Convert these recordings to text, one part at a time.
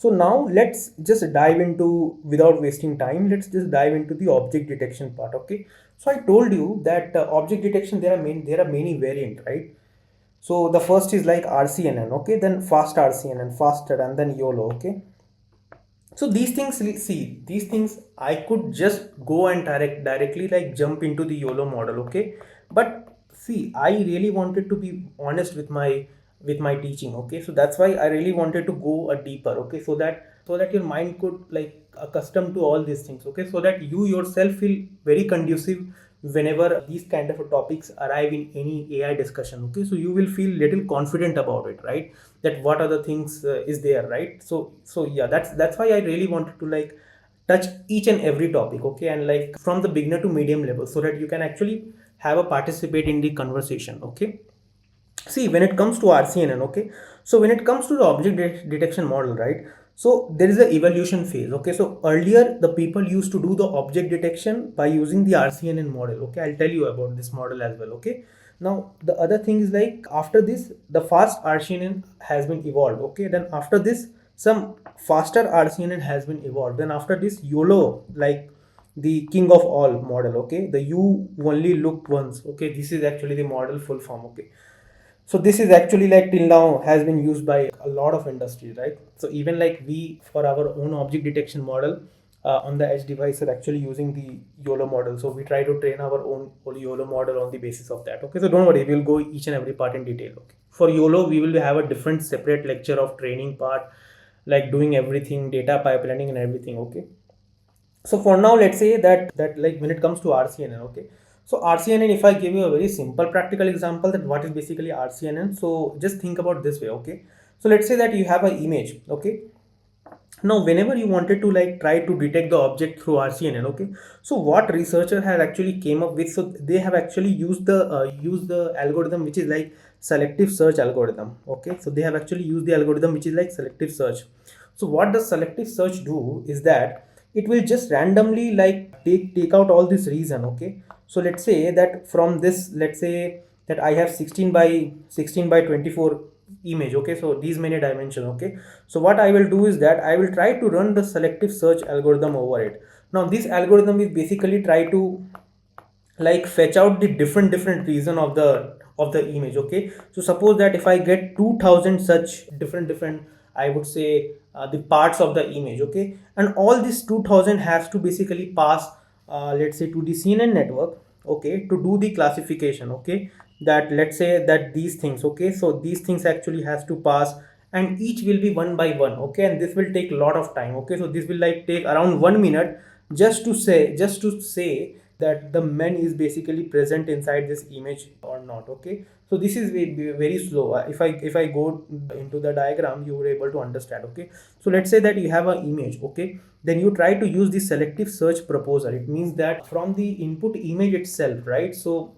So now let's just dive into, without wasting time, let's just dive into the object detection part. Okay, so I told you that object detection, there are many variant, right? So the first is like RCNN, okay, then Fast-RCNN, faster, and then YOLO. Okay, so these things, see, these things I could just go and directly like jump into the YOLO model. Okay, but see, I really wanted to be honest with my teaching. Okay, so that's why I really wanted to go a deeper. Okay, so that your mind could like accustom to all these things. Okay, so that you yourself feel very conducive whenever these kind of topics arrive in any AI discussion. Okay, so you will feel little confident about it, right? That what other things is there, right? So yeah, that's why I really wanted to like touch each and every topic. Okay, and like from the beginner to medium level, so that you can actually have a participate in the conversation. Okay, see, when it comes to RCNN, okay, so when it comes to the object detection model, right, so there is a evolution phase. Okay, so earlier the people used to do the object detection by using the RCNN model. Okay, I'll tell you about this model as well. Okay, now the other thing is like after this the Fast-RCNN has been evolved. Okay, then after this some Faster-RCNN has been evolved, then after this YOLO, like the king of all model. Okay, the you only looked once. Okay, this is actually the model full form. Okay, so this is actually like till now has been used by a lot of industries, right? So even like we, for our own object detection model on the edge device, are actually using the YOLO model. So we try to train our own YOLO model on the basis of that. Okay, so don't worry, we'll go each and every part in detail. Okay, for YOLO we will have a different separate lecture of training part, like doing everything, data pipelining and everything. Okay, so for now let's say that like when it comes to RCNN. Okay, so RCNN, if I give you a very simple practical example that what is basically RCNN, so just think about this way. Okay, so let's say that you have an image. Okay, now whenever you wanted to like try to detect the object through RCNN. Okay, so what researcher has actually came up with, so they have actually used the algorithm which is like selective search algorithm. Okay, so they have actually used the algorithm which is like selective search. So what does selective search do is that it will just randomly like take out all this reason. Okay, so let's say that from this, let's say that I have 16 by 24 image. Okay, so these many dimensions. Okay, so what I will do is that I will try to run the selective search algorithm over it. Now this algorithm is basically try to like fetch out the different reason of the image. Okay, so suppose that if I get 2000 such different, I would say the parts of the image. Okay, and all this 2000 has to basically pass let's say to the CNN network. Okay, to do the classification. Okay, that let's say that these things. Okay, so these things actually has to pass, and each will be one by one. Okay, and this will take a lot of time. Okay, so this will like take around 1 minute just to say that the man is basically present inside this image or not. Okay, so this is very slow. If I go into the diagram, you were able to understand. Okay, so let's say that you have an image. Okay, then you try to use the selective search proposer. It means that from the input image itself, right? So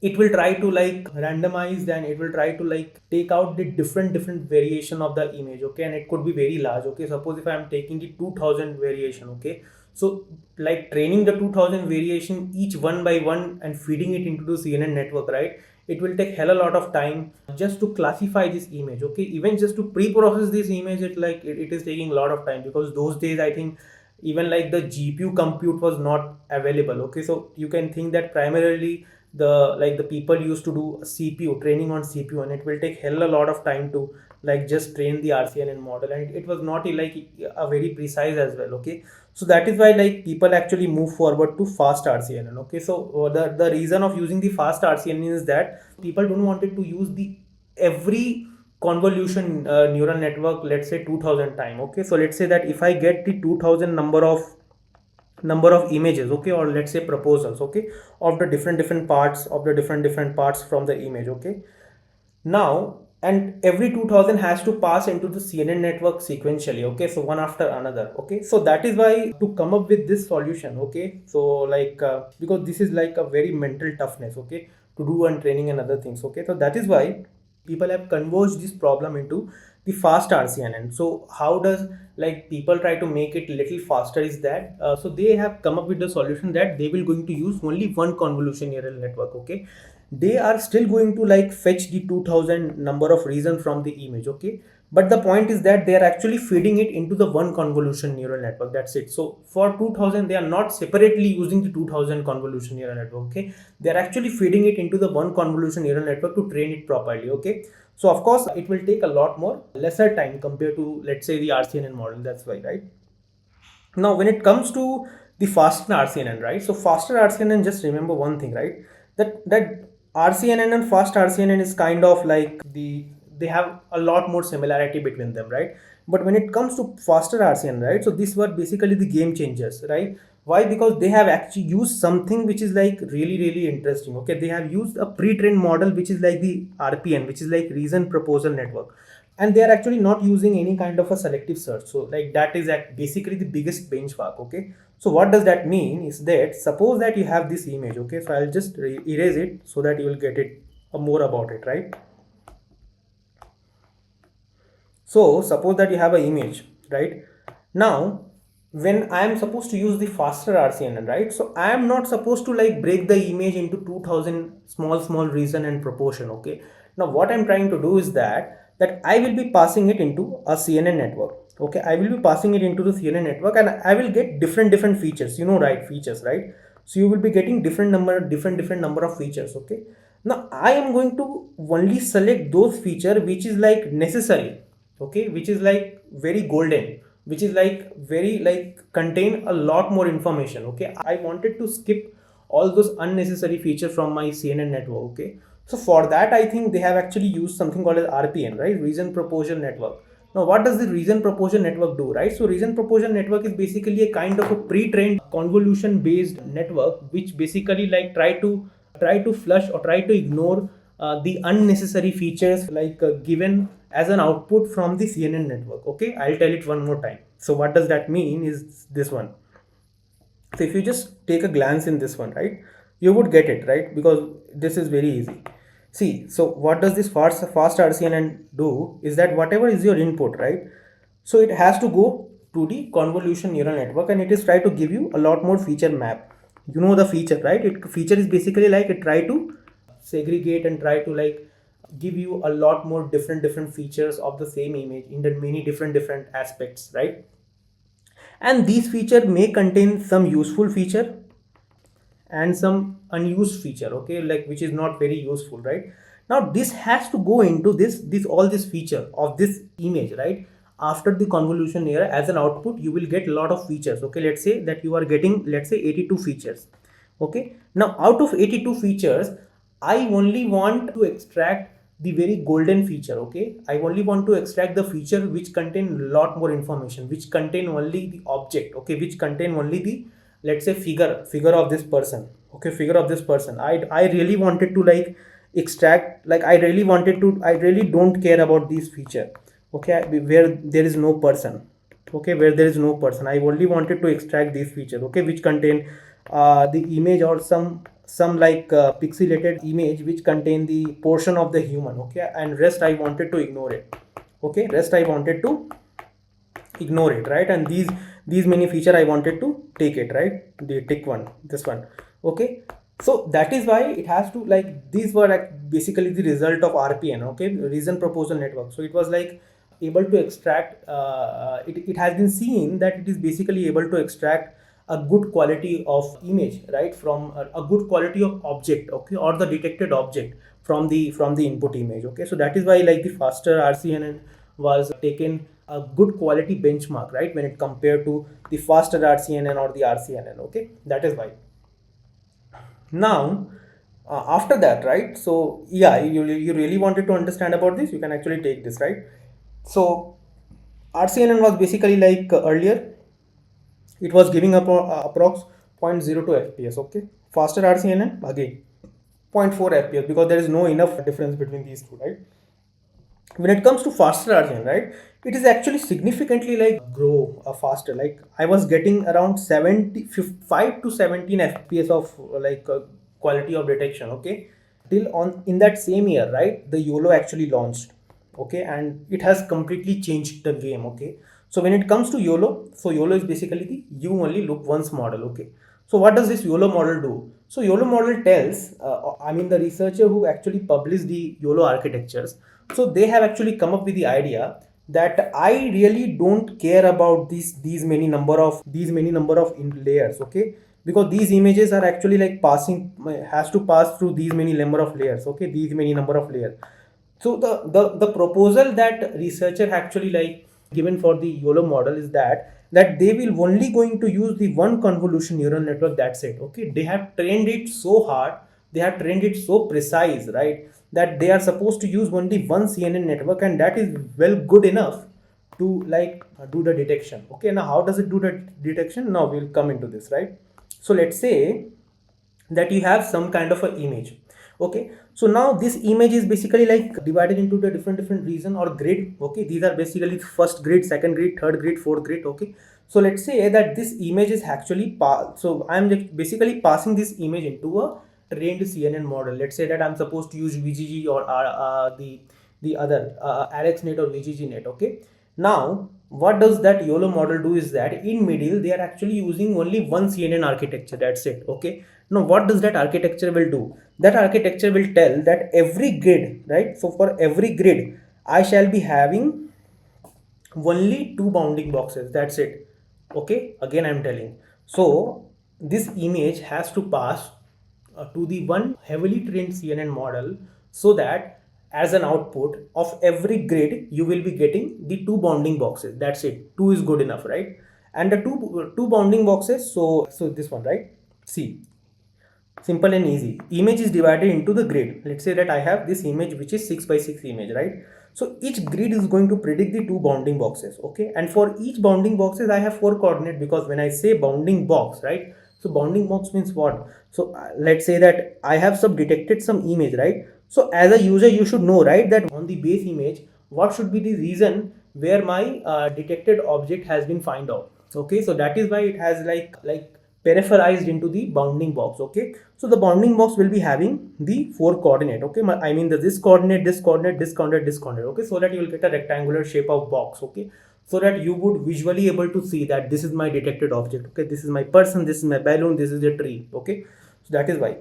it will try to like randomize, then it will try to like take out the different variation of the image. Okay, and it could be very large. Okay, suppose if I am taking the 2000 variation. Okay, so like training the 2000 variation each one by one and feeding it into the CNN network, right? It will take hell a lot of time just to classify this image. Okay, even just to pre-process this image, it is taking a lot of time, because those days I think even like the GPU compute was not available. Okay, so you can think that primarily the people used to do CPU training on CPU, and it will take hell a lot of time to like just train the RCNN model, and it was not like a very precise as well. Okay, so that is why like people actually move forward to Fast-RCNN. Okay, so the reason of using the Fast-RCNN is that people don't wanted to use the every convolution neural network, let's say 2000 time. Okay, so let's say that if I get the 2000 number of images. Okay, or let's say proposals. Okay, of the different parts of the different parts from the image. Okay, now and every 2000 has to pass into the CNN network sequentially. Okay, so one after another. Okay, so that is why to come up with this solution. Okay, so like because this is like a very mental toughness. Okay, to do and training and other things. Okay, so that is why people have converged this problem into the Fast-RCNN. So how does like people try to make it little faster is that so they have come up with the solution that they will going to use only one convolution neural network. Okay, they are still going to like fetch the 2000 number of reasons from the image. Okay, But the point is that they are actually feeding it into the one convolution neural network. That's it. So for 2000, they are not separately using the 2000 convolution neural network. Okay, they are actually feeding it into the one convolution neural network to train it properly. Okay, so of course it will take a lot more lesser time compared to, let's say, the RCNN model. That's why, right? Now, when it comes to the faster RCNN, right? So faster RCNN, just remember one thing, right? That RCNN and fast RCNN is kind of like they have a lot more similarity between them, right? But when it comes to faster RCNN, right? So these were basically the game changers, right? Why? Because they have actually used something which is like really interesting. Okay, they have used a pre-trained model which is like the RPN, which is like reason proposal network, and they are actually not using any kind of a selective search. So like that is basically the biggest benchmark. Okay, so what does that mean is that suppose that you have this image. Okay, so I'll just erase it so that you will get it more about it, right? So suppose that you have an image, right? Now, when I am supposed to use the faster RCNN, right? So I am not supposed to like break the image into 2000 small reason and proportion. Okay. Now what I'm trying to do is that I will be passing it into a CNN network. Okay, I will be passing it into the CNN network, and I will get different features. You know, right? Features, right? So you will be getting different number of features. Okay. Now I am going to only select those feature which is like necessary. Okay, which is like very golden, which is like very like contain a lot more information. Okay, I wanted to skip all those unnecessary features from my CNN network. Okay, so for that I think they have actually used something called as RPN, right? Reason proposal network. Now what does the reason proposal network do, right? So reason proposal network is basically a kind of a pre-trained convolution based network which basically like try to flush or try to ignore the unnecessary features like given as an output from the CNN network. Okay, I'll tell it one more time. So what does that mean is this one. So if you just take a glance in this one, right, you would get it, right? Because this is very easy. See, so what does this fast RCNN do is that whatever is your input, right? So it has to go to the convolution neural network, and it is try to give you a lot more feature map. You know the feature, right? It feature is basically like it try to segregate and try to like give you a lot more different features of the same image in the many different aspects, right? And these feature may contain some useful feature and some unused feature. Okay, like which is not very useful, right? Now this has to go into this all this feature of this image, right? After the convolution layer, as an output you will get a lot of features. Okay, let's say that you are getting, let's say, 82 features. Okay, now out of 82 features, I only want to extract the very golden feature. Okay, I only want to extract the feature which contain a lot more information, which contain only the object. Okay, which contain only the, let's say, figure of this person. Okay, figure of this person. I really wanted to like extract, like I really don't care about this feature. Okay, where there is no person. Okay, where there is no person, I only wanted to extract this feature. Okay, which contain the image or some like pixelated image which contain the portion of the human. Okay, and rest I wanted to ignore it. Okay, rest I wanted to ignore it, right? And these many feature I wanted to take it, right? The tick one, this one. Okay, so that is why it has to like, these were like basically the result of RPN. Okay, reason proposal network. So it was like able to extract it has been seen that it is basically able to extract a good quality of image, right, from a good quality of object. Okay, or the detected object from the input image. Okay, so that is why like the faster RCNN was taken a good quality benchmark, right, when it compared to the faster RCNN or the RCNN. Okay, that is why. Now after that, right, so yeah, you really wanted to understand about this, you can actually take this, right? So RCNN was basically like earlier it was giving up approx 0.02 fps. Okay, faster RCNN again 0.4 fps, because there is no enough difference between these two, right? When it comes to faster RCN, right, it is actually significantly like grow faster. Like I was getting around 75 to 17 fps of like quality of detection. Okay, till on in that same year, right, the YOLO actually launched. Okay, and it has completely changed the game. Okay, so when it comes to YOLO, so YOLO is basically the you only look once model. Okay, so what does this YOLO model do? So YOLO model tells, I mean, the researcher who actually published the YOLO architectures, so they have actually come up with the idea that I really don't care about these many number of layers, okay, because these images are actually like passing, has to pass through these many number of layers, okay, these many number of layers. So the proposal that researcher actually like given for the YOLO model is that they will only going to use the one convolution neural network, that's it, okay. They have trained it so hard, they have trained it so precise, right, that they are supposed to use only one CNN network, and that is well good enough to like do the detection, okay. Now how does it do the detection? Now we'll come into this, right. So let's say that you have some kind of an image, okay. So now this image is basically like divided into the different region or grid, okay. These are basically first grid, second grid, third grid, fourth grid, okay. So let's say that this image is actually so I'm basically passing this image into a trained CNN model. Let's say that I'm supposed to use VGG or the other AlexNet or VGGNet, okay. Now what does that YOLO model do is that in middle they are actually using only one CNN architecture, that's it, okay. Now what does that architecture will do? That architecture will tell that every grid, right, so for every grid I shall be having only two bounding boxes, that's it, okay. Again I'm telling, so this image has to pass to the one heavily trained CNN model, so that as an output of every grid you will be getting the two bounding boxes, that's it. Two is good enough, right? And the two bounding boxes, so this one, right, see, simple and easy. Image is divided into the grid. Let's say that I have this image which is 6 by 6 image, right? So each grid is going to predict the two bounding boxes, okay. And for each bounding boxes I have 4 coordinate, because when I say bounding box, right, so bounding box means what? So let's say that I have detected some image, right? So as a user you should know, right, that on the base image what should be the region where my detected object has been found out, okay. So that is why it has like peripherized into the bounding box, okay. So the bounding box will be having the 4 coordinate, okay. I mean this coordinate, this coordinate, this coordinate, this coordinate, okay, so that you will get a rectangular shape of box, okay, so that you would visually able to see that this is my detected object, okay, this is my person, this is my balloon, this is a tree, okay. So that is why.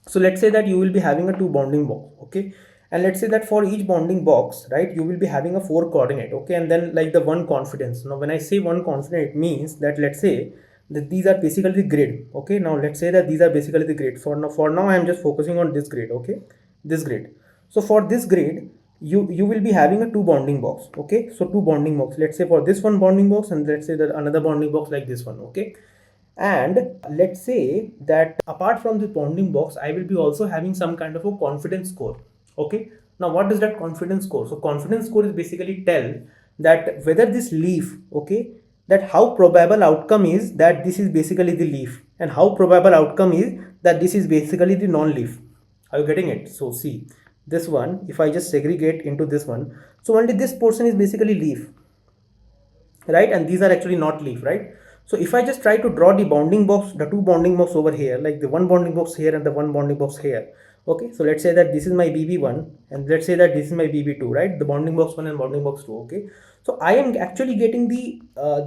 So let's say that you will be having a 2 bounding box, okay, and let's say that for each bounding box, right, you will be having a 4 coordinate, okay, and then like the one confidence. Now when I say one confidence, it means that let's say that these are basically the grid, okay. Now let's say that these are basically the grid. For now I am just focusing on this grid, okay, this grid. So for this grid you will be having a 2 bounding box, okay. So 2 bounding box, let's say for this one bounding box, and let's say that another bounding box like this one, okay. And let's say that apart from the bounding box I will be also having some kind of a confidence score, okay. Now what is that confidence score? So confidence score is basically tell that whether this leaf, okay, that how probable outcome is that this is basically the leaf, and how probable outcome is that this is basically the non-leaf. Are you getting it? So see this one, if I just segregate into this one, so only this portion is basically leaf, right, and these are actually not leaf, right. So if I just try to draw the bounding box, the 2 bounding box over here, like the one bounding box here and the one bounding box here, okay. So let's say that this is my BB1 and let's say that this is my BB2, right, the bounding box 1 and bounding box 2, okay. So I am actually getting the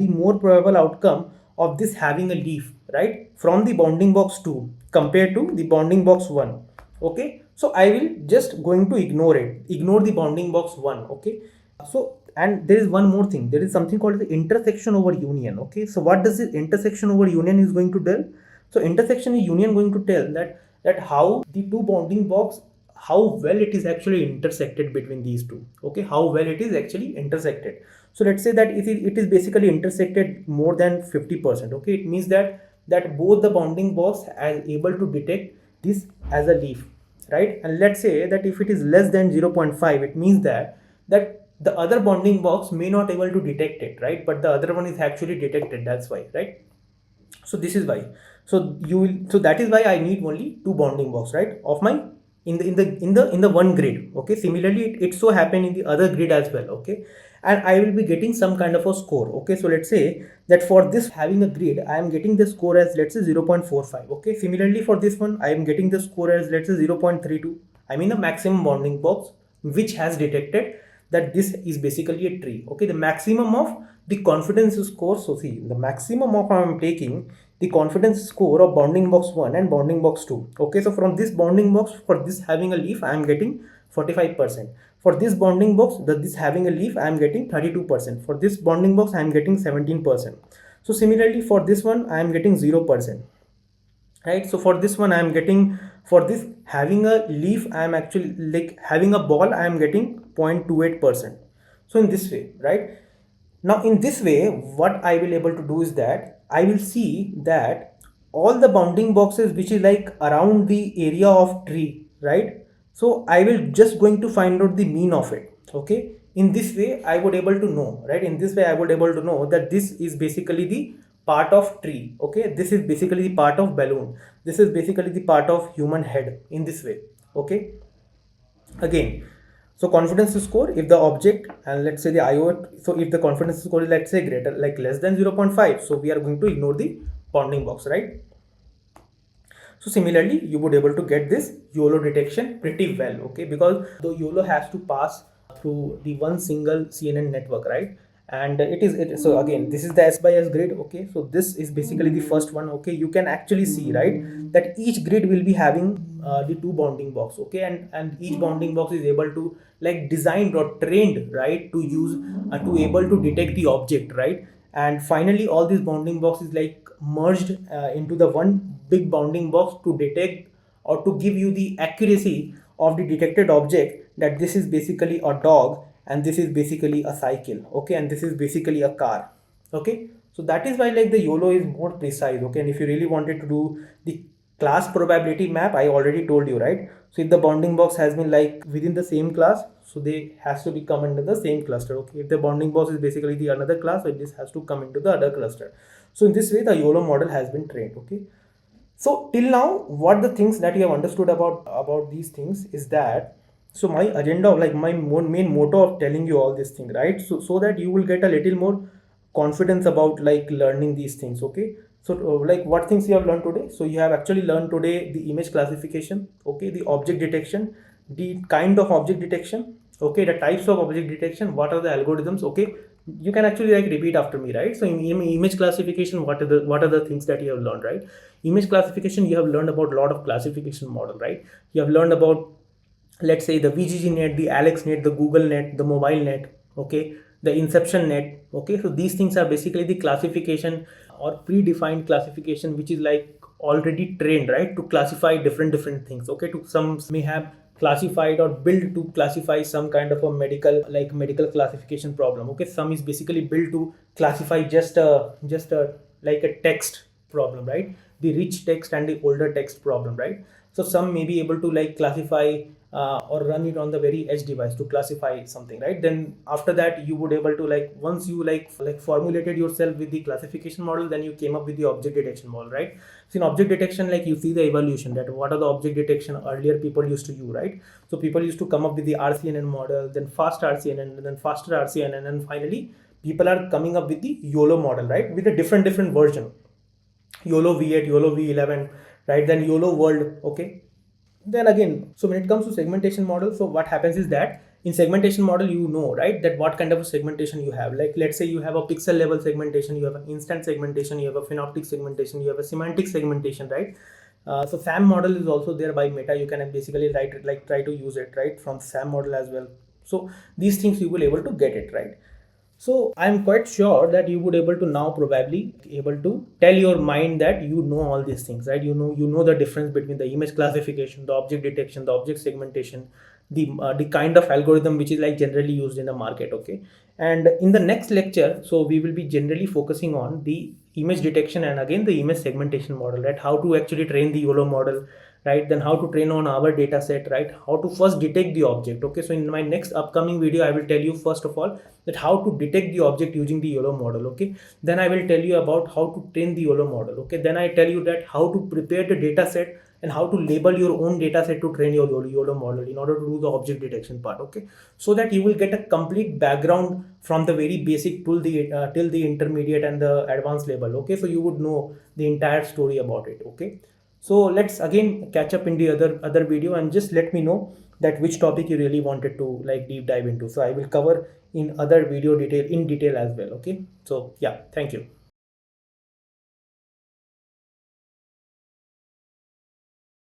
more probable outcome of this having a leaf, right, from the bounding box 2 compared to the bounding box 1, okay. So I will just going to ignore the bounding box 1, okay. So and there is one more thing, there is something called the intersection over union, okay. So what does this intersection over union is going to tell? So intersection union going to tell that how the two bounding box, how well it is actually intersected between these two, okay, how well it is actually intersected. So let's say that it is basically intersected more than 50%, okay. It means that both the bounding box are able to detect this as a leaf, right. And let's say that if it is less than 0.5, it means that the other bounding box may not able to detect it, right, but the other one is actually detected, that's why, right. So this is why, so that is why I need only 2 bounding box, right, of my in the one grid, okay. Similarly it so happen in the other grid as well, okay, and I will be getting some kind of a score, okay. So let's say that for this having a grid I am getting the score as let's say 0.45, okay. Similarly for this one I am getting the score as let's say 0.32. I mean the maximum bounding box which has detected that this is basically a tree, okay. The maximum of the confidence score, so see the maximum of I am taking the confidence score of bounding box 1 and bounding box 2, okay. So from this bounding box for this having a leaf I am getting 45%. For this bounding box, this having a leaf, I am getting 32%. For this bounding box, I am getting 17%. So similarly for this one, I am getting 0%. Right, so for this one I am getting, for this having a leaf, I am actually like having a ball, I am getting 0.28%. So in this way, right, now in this way what I will able to do is that I will see that all the bounding boxes which is like around the area of tree, right, so I will just going to find out the mean of it. Okay, in this way I would able to know, right, in this way I would able to know that this is basically the part of tree. Okay, this is basically the part of balloon, this is basically the part of human head, in this way. Okay, again, so confidence score, if the object, and let's say the IO, so if the confidence score is, let's say, greater like less than 0.5, so we are going to ignore the bounding box, right? So similarly you would able to get this YOLO detection pretty well. Okay, because the YOLO has to pass through the one single CNN network, right? And so again, this is the S by S grid. Okay, so this is basically the first one. Okay, you can actually see, right, that each grid will be having the two bounding box. Okay, and each bounding box is able to like designed or trained, right, to use to able to detect the object, right? And finally all these bounding box is like merged into the one big bounding box to detect or to give you the accuracy of the detected object, that this is basically a dog and this is basically a cycle. Okay, and this is basically a car. Okay, so that is why like the YOLO is more precise. Okay, and if you really wanted to do the class probability map, I already told you, right? So if the bounding box has been like within the same class, so they has to be come into the same cluster. Okay, if the bounding box is basically the another class, so this has to come into the other cluster. So in this way the YOLO model has been trained. Okay, so till now what the things that you have understood about these things is that, so my agenda of like my main motto of telling you all these things, right, so that you will get a little more confidence about like learning these things. Okay, so like what things you have learned today, so you have actually learned today the image classification. Okay, the object detection, the kind of object detection. Okay, the types of object detection, what are the algorithms. Okay, you can actually like repeat after me, right? So in image classification, what are the things that you have learned, right? Image classification, you have learned about a lot of classification model, right? You have learned about, let's say, the VGG net, the Alex net, the Google net, the mobile net. Okay, the inception net. Okay, so these things are basically the classification or predefined classification which is like already trained, right, to classify different things. Okay, to some may have classified or built to classify some kind of a medical classification problem. Okay, some is basically built to classify just a like a text problem, right, the rich text and the older text problem, right? So some may be able to like classify or run it on the very edge device to classify something, right? Then after that you would able to like, once you like formulated yourself with the classification model, then you came up with the object detection model, right? So in object detection, like you see the evolution, that what are the object detection earlier people used to use, right? So people used to come up with the RCNN model, then Fast-RCNN, and then Faster-RCNN, and finally people are coming up with the YOLO model, right, with a different version, YOLO V8, YOLO V11, right? Then YOLO World. Okay. Then again, so when it comes to segmentation model, so what happens is that in segmentation model, you know, right, that what kind of a segmentation you have. Like let's say you have a pixel level segmentation, you have an instant segmentation, you have a synoptic segmentation, you have a semantic segmentation, right? So SAM model is also there by Meta. You can basically try to use it, right, from SAM model as well. So these things you will able to get it, right? So I'm quite sure that you would able to now probably able to tell your mind that you know all these things, right? You know the difference between the image classification, the object detection, the object segmentation, the kind of algorithm which is like generally used in the market. Okay, and in the next lecture, so we will be generally focusing on the image detection and again the image segmentation model, right? How to actually train the YOLO model, right? Then how to train on our data set, right? How to first detect the object. Okay, so in my next upcoming video I will tell you first of all that how to detect the object using the YOLO model. Okay, then I will tell you about how to train the YOLO model. Okay, then I tell you that how to prepare the data set and how to label your own data set to train your YOLO model in order to do the object detection part. Okay, so that you will get a complete background from the very basic till the intermediate and the advanced level. Okay, so you would know the entire story about it. Okay, so let's again catch up in the other video and just let me know that which topic you really wanted to like deep dive into. So I will cover in other video detail as well. Okay, so yeah, thank you.